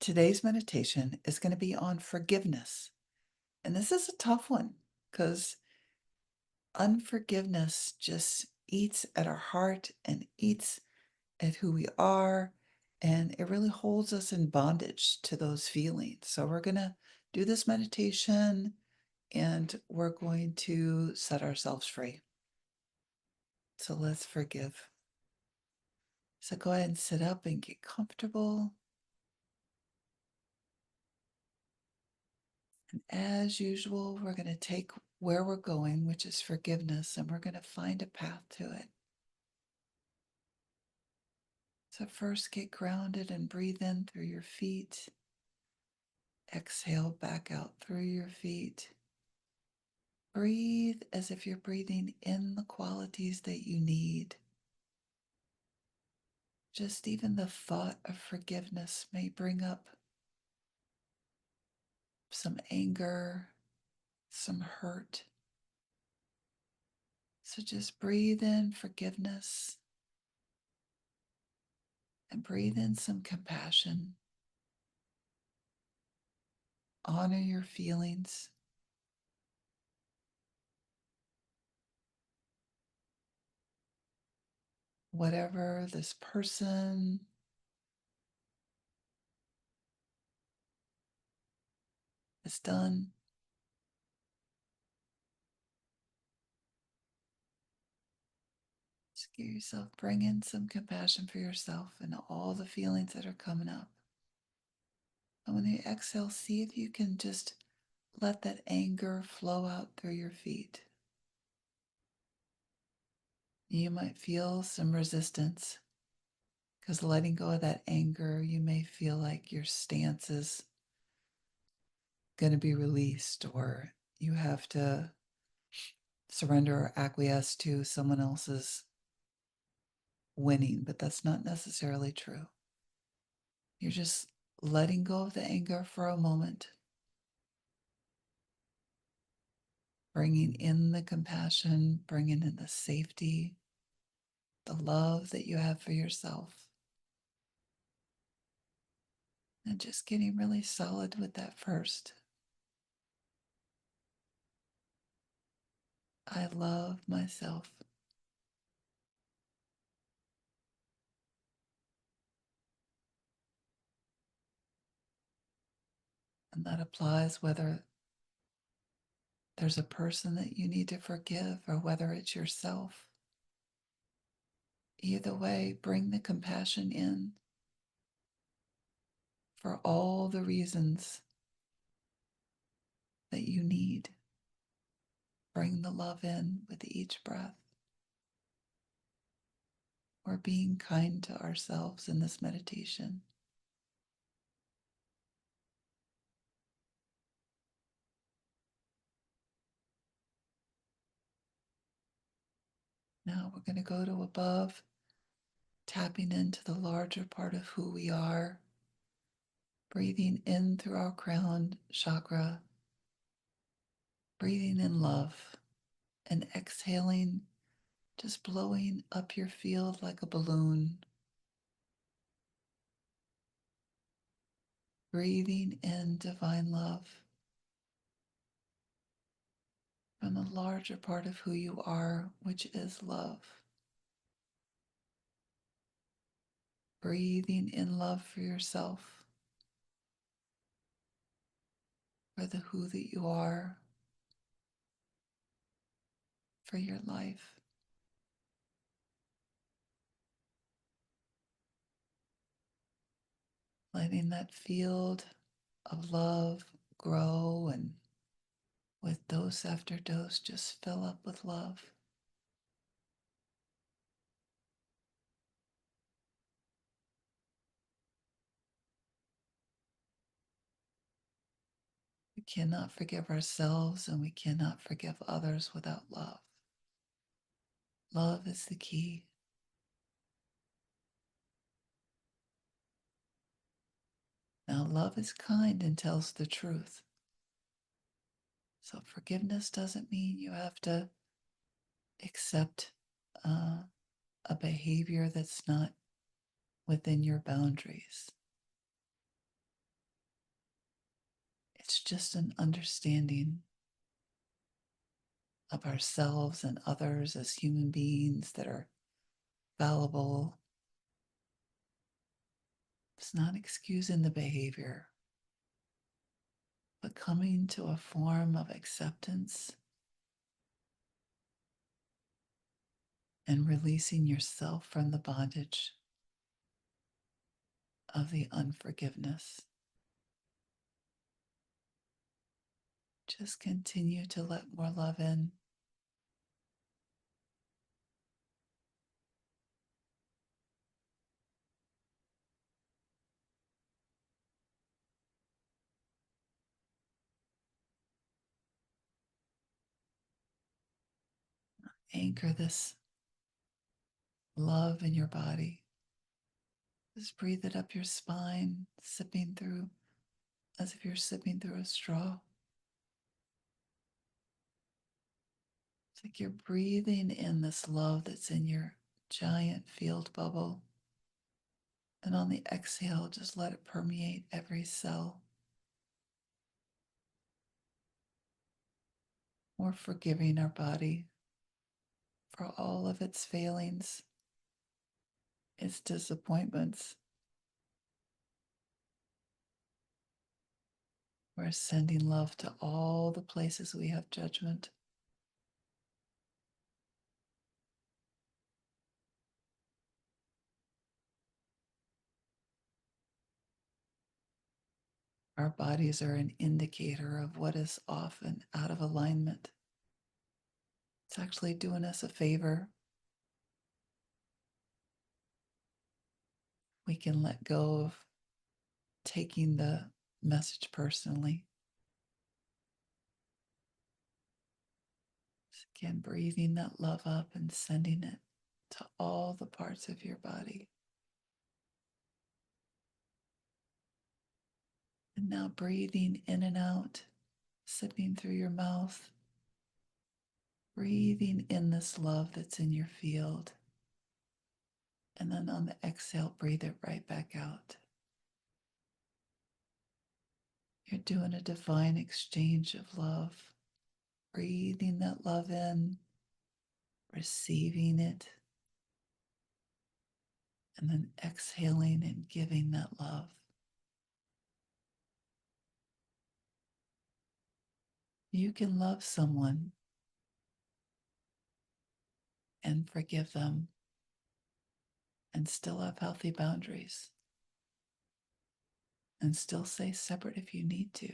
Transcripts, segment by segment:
Today's meditation is going to be on forgiveness. And this is a tough one because unforgiveness just eats at our heart and eats at who we are. And it really holds us in bondage to those feelings. So we're going to do this meditation and we're going to set ourselves free. So let's forgive. So go ahead and sit up and get comfortable. And as usual, we're going to take where we're going, which is forgiveness, and we're going to find a path to it. So, first get grounded and breathe in through your feet. Exhale back out through your feet. Breathe as if you're breathing in the qualities that you need. Just even the thought of forgiveness may bring up some anger, some hurt. So just breathe in forgiveness and breathe in some compassion. Honor your feelings. Whatever this person has done, just give yourself, bring in some compassion for yourself and all the feelings that are coming up. And when you exhale, see if you can just let that anger flow out through your feet. You might feel some resistance because letting go of that anger, you may feel like your stance is going to be released or you have to surrender or acquiesce to someone else's winning, but that's not necessarily true. You're just letting go of the anger for a moment, bringing in the compassion, bringing in the safety, the love that you have for yourself, and just getting really solid with that first. I love myself. And that applies whether there's a person that you need to forgive or whether it's yourself. Either way, bring the compassion in for all the reasons that you need. Bring the love in with each breath. We're being kind to ourselves in this meditation. Now we're going to go to above, tapping into the larger part of who we are, breathing in through our crown chakra, breathing in love, and exhaling, just blowing up your field like a balloon. Breathing in divine love from the larger part of who you are, which is love. Breathing in love for yourself, for the who that you are, for your life. Letting that field of love grow and with dose after dose, just fill up with love. We cannot forgive ourselves and we cannot forgive others without love. Love is the key. Now, love is kind and tells the truth. So, forgiveness doesn't mean you have to accept uh, a behavior that's not within your boundaries. It's just an understanding of ourselves and others as human beings that are fallible. It's not excusing the behavior, but coming to a form of acceptance and releasing yourself from the bondage of the unforgiveness. Just continue to let more love in. Anchor this love in your body. Just breathe it up your spine, sipping through as if you're sipping through a straw. It's like you're breathing in this love that's in your giant field bubble. And on the exhale, just let it permeate every cell. We're forgiving our body for all of its failings, its disappointments. We're sending love to all the places we have judgment. Our bodies are an indicator of what is off and out of alignment. It's actually doing us a favor. We can let go of taking the message personally. Again, breathing that love up and sending it to all the parts of your body. And now breathing in and out, sipping through your mouth, breathing in this love that's in your field. And then on the exhale, breathe it right back out. You're doing a divine exchange of love, breathing that love in, receiving it, and then exhaling and giving that love. You can love someone and forgive them and still have healthy boundaries and still stay separate if you need to.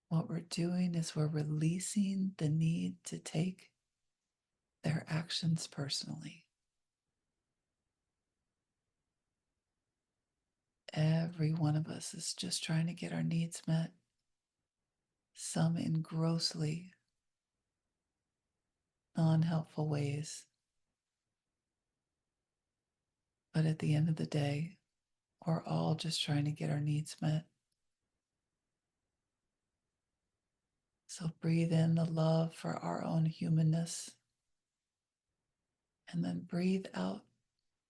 What we're doing is we're releasing the need to take their actions personally. Every one of us is just trying to get our needs met, some in grossly non-helpful ways. But at the end of the day, we're all just trying to get our needs met. So breathe in the love for our own humanness, and then breathe out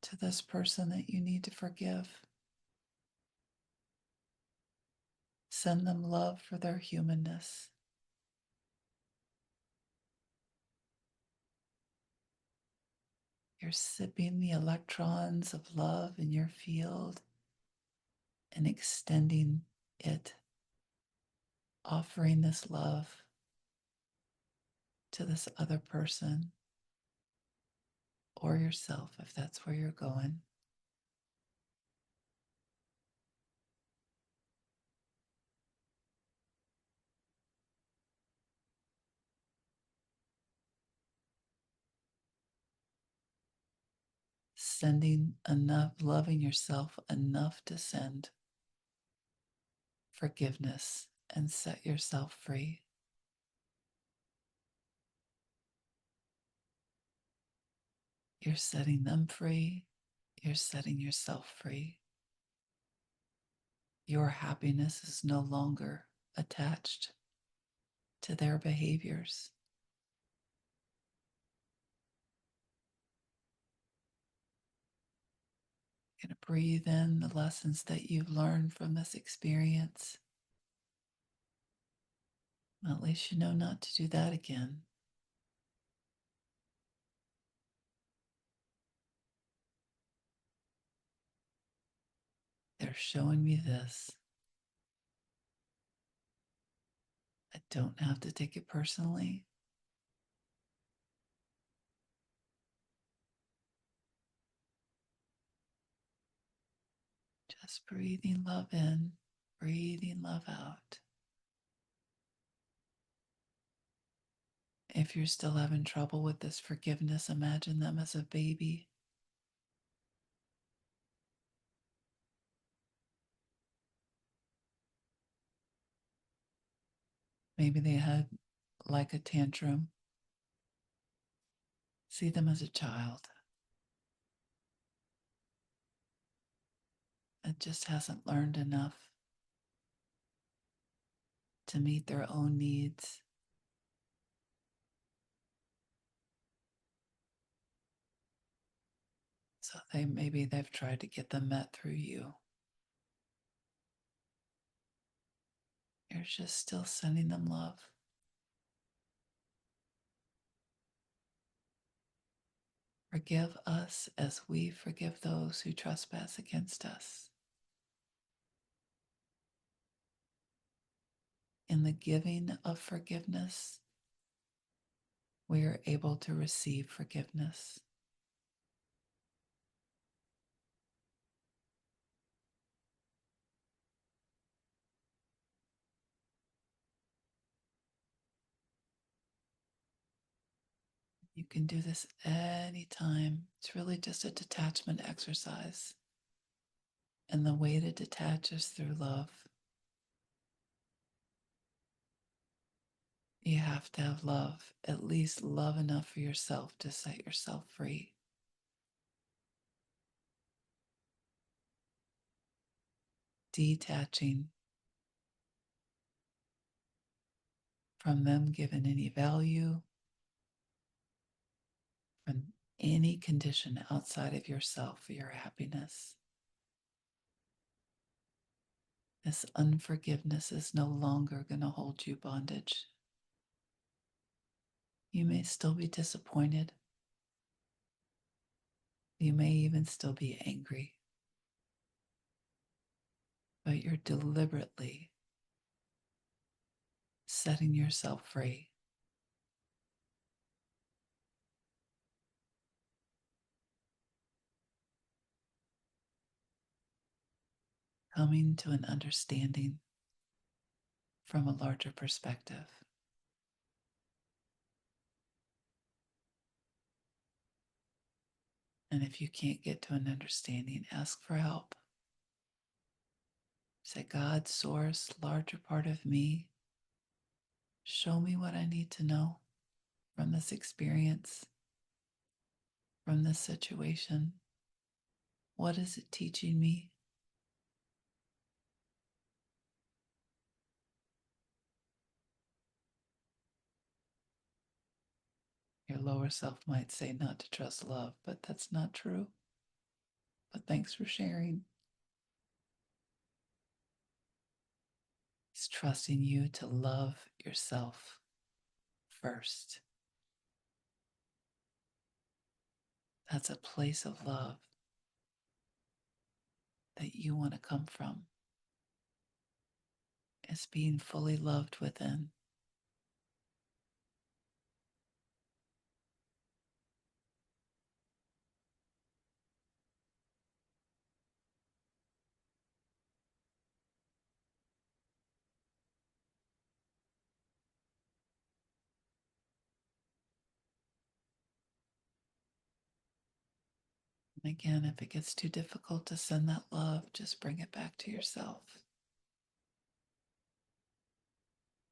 to this person that you need to forgive. Send them love for their humanness. You're sipping the electrons of love in your field and extending it, offering this love to this other person or yourself if that's where you're going. Sending enough, loving yourself enough to send forgiveness and set yourself free. You're setting them free. You're setting yourself free. Your happiness is no longer attached to their behaviors. You're going to breathe in the lessons that you've learned from this experience. At least you know not to do that again. They're showing me this. I don't have to take it personally. Just breathing love in, breathing love out. If you're still having trouble with this forgiveness, imagine them as a baby. Maybe they had like a tantrum. See them as a child that just hasn't learned enough to meet their own needs. So maybe they've tried to get them met through you. You're just still sending them love. Forgive us as we forgive those who trespass against us. In the giving of forgiveness, we are able to receive forgiveness. You can do this anytime. It's really just a detachment exercise. And the way to detach is through love. You have to have love, at least love enough for yourself to set yourself free. Detaching from them given any value, from any condition outside of yourself for your happiness. This unforgiveness is no longer going to hold you bondage. You may still be disappointed. You may even still be angry. But you're deliberately setting yourself free. Coming to an understanding from a larger perspective. And if you can't get to an understanding, ask for help. Say, God, source, larger part of me, show me what I need to know from this experience, from this situation. What is it teaching me? Your lower self might say not to trust love, but that's not true. But thanks for sharing. It's trusting you to love yourself first. That's a place of love that you want to come from. It's being fully loved within. And again, if it gets too difficult to send that love, just bring it back to yourself.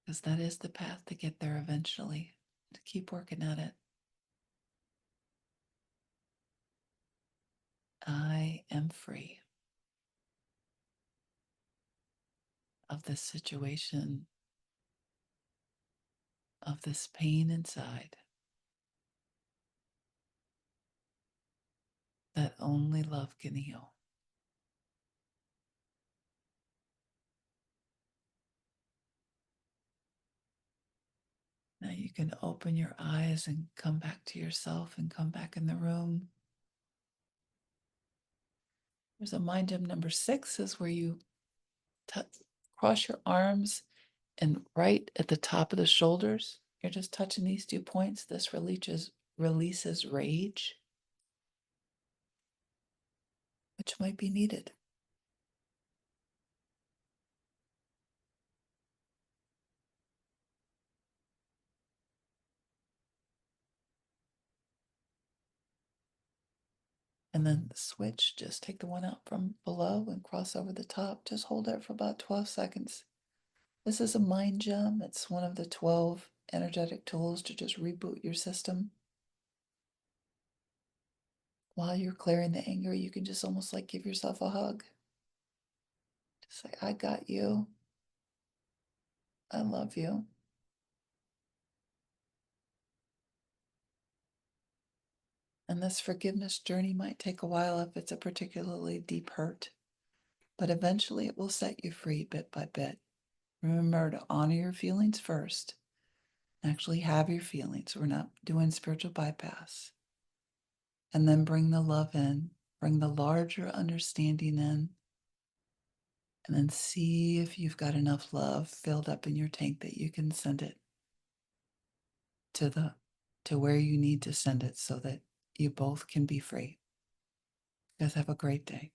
Because that is the path to get there eventually, to keep working at it. I am free of this situation, of this pain inside that only love can heal. You can open your eyes and come back to yourself and come back in the room. There's a mind gym number 6 is where you cross your arms and right at the top of the shoulders, you're just touching these 2 points. This releases rage, which might be needed. And then the switch, just take the one out from below and cross over the top. Just hold it for about 12 seconds. This is a mind gem. It's one of the 12 energetic tools to just reboot your system. While you're clearing the anger, you can just almost like give yourself a hug. Just say, I got you. I love you. And this forgiveness journey might take a while if it's a particularly deep hurt, but eventually it will set you free bit by bit. Remember to honor your feelings first. Actually have your feelings. We're not doing spiritual bypass. And then bring the love in, bring the larger understanding in, and then see if you've got enough love filled up in your tank that you can send it to where you need to send it so that you both can be free. You guys have a great day.